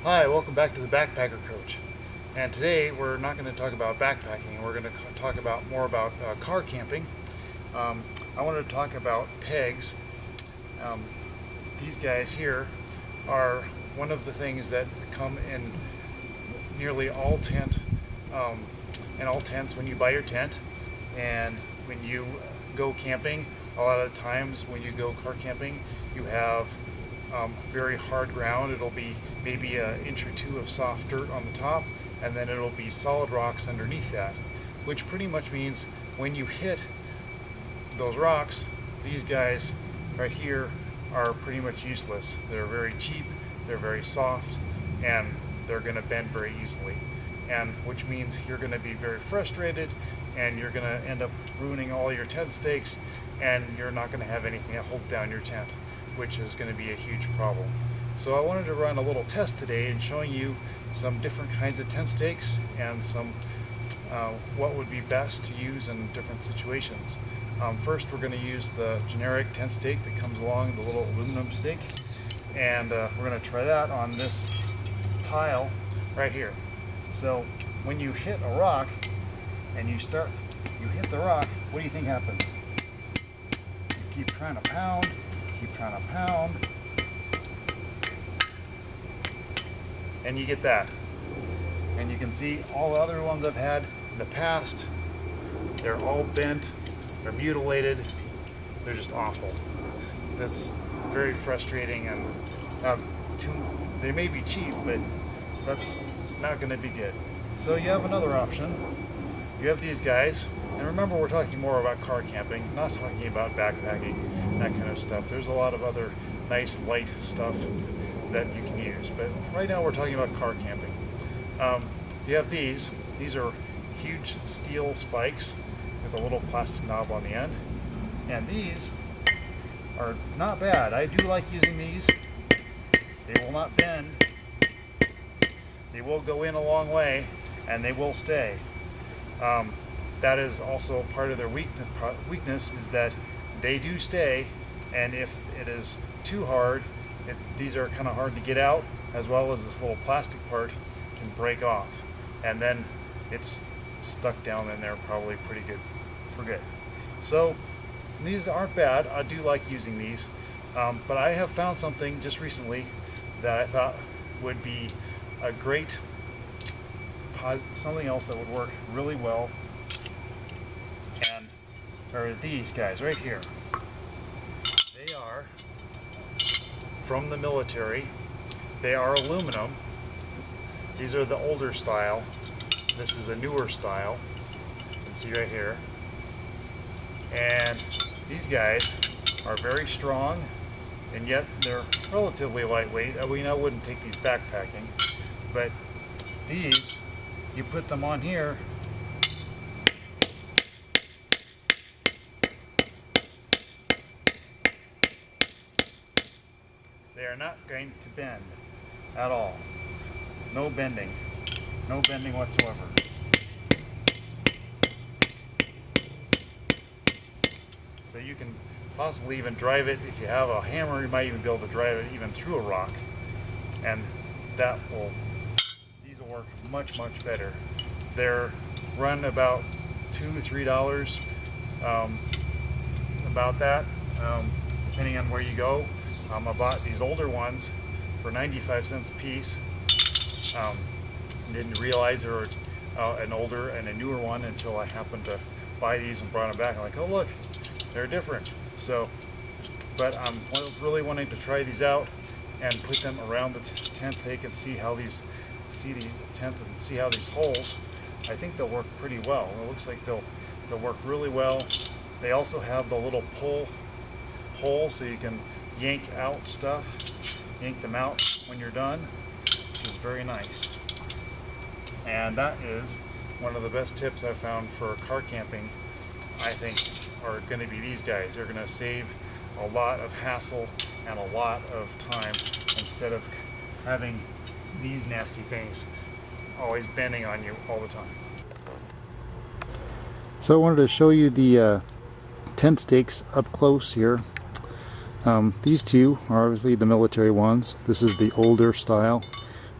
Hi, welcome back to the Backpacker Coach. And today we're not going to talk about backpacking. We're going to talk about more about car camping. I wanted to talk about pegs. These guys here are one of the things that come in nearly all tents when you buy your tent, and when you go camping. A lot of times when you go car camping, you have very hard ground. It'll be maybe an inch or two of soft dirt on the top, and then it'll be solid rocks underneath that, which pretty much means when you hit those rocks, these guys right here are pretty much useless. They're very cheap, they're very soft, and they're going to bend very easily, and which means you're going to be very frustrated, and you're going to end up ruining all your tent stakes, and you're not going to have anything that holds down your tent, which is going to be a huge problem. So I wanted to run a little test today and showing you some different kinds of tent stakes and some what would be best to use in different situations. First, we're going to use the generic tent stake that comes along, the little aluminum stake, and we're going to try that on this tile right here. So when you hit a rock and you hit the rock, what do you think happens? You keep trying to pound, and you get that. And you can see all the other ones I've had in the past, they're all bent, they're mutilated, they're just awful. That's very frustrating, and they may be cheap, but that's not going to be good. So you have another option. You have these guys, and remember, we're talking more about car camping, not talking about backpacking, that kind of stuff. There's a lot of other nice light stuff that you can use, but right now we're talking about car camping. You have these are huge steel spikes with a little plastic knob on the end, and these are not bad. I do like using these. They will not bend, they will go in a long way, and they will stay. That is also part of their weakness is that they do stay, and if it is too hard, these are kind of hard to get out, as well as this little plastic part can break off, and then it's stuck down in there probably pretty good for good. So these aren't bad. I do like using these, but I have found something just recently that I thought would be a great something else that would work really well, and there are these guys right here. They are from the military. They are aluminum. These are the older style. This is a newer style. You can see right here. And these guys are very strong, and yet they're relatively lightweight. I mean, I wouldn't take these backpacking, but these, you put them on here, they are not going to bend at all. No bending whatsoever. So you can possibly even drive it. If you have a hammer, you might even be able to drive it even through a rock, and these will work much much better. They're run about $2-3, about that, depending on where you go. I bought these older ones for 95 cents a piece. Didn't realize there were an older and a newer one until I happened to buy these and brought them back. I'm like, oh look, they're different. So, but I'm really wanting to try these out and put them around the tent stake and see how these hold. I think they'll work pretty well. It looks like they'll work really well. They also have the little pull hole, so you can yank them out when you're done, which is very nice. And that is one of the best tips I've found for car camping, I think, are going to be these guys. They're going to save a lot of hassle and a lot of time, instead of having these nasty things always bending on you all the time. So I wanted to show you the tent stakes up close here. These two are obviously the military ones. This is the older style.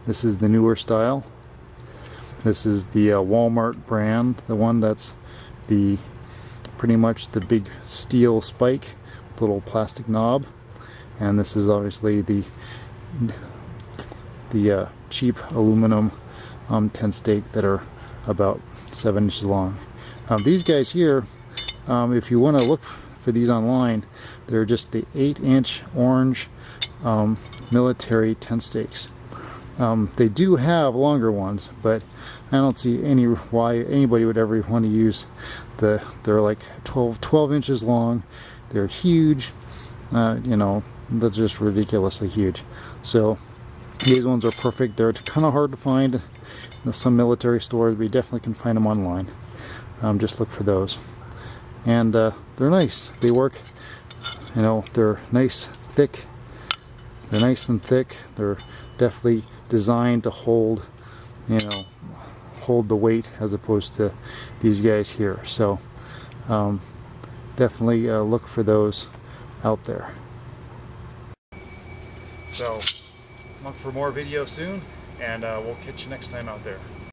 This is the newer style. This is the Walmart brand, the one that's the pretty much the big steel spike, little plastic knob, and this is obviously the cheap aluminum tent stake that are about 7 inches long. These guys here, if you want to look for these online, they're just the 8-inch orange military tent stakes. They do have longer ones, but I don't see why anybody would ever want to use they're like 12 inches long. They're huge, you know, they're just ridiculously huge. So these ones are perfect. They're kind of hard to find in some military stores, but you definitely can find them online. Just look for those. And they're nice. They work, you know, they're nice, thick. They're nice and thick. They're definitely designed to hold, you know, hold the weight as opposed to these guys here. So definitely look for those out there. So look for more videos soon, and we'll catch you next time out there.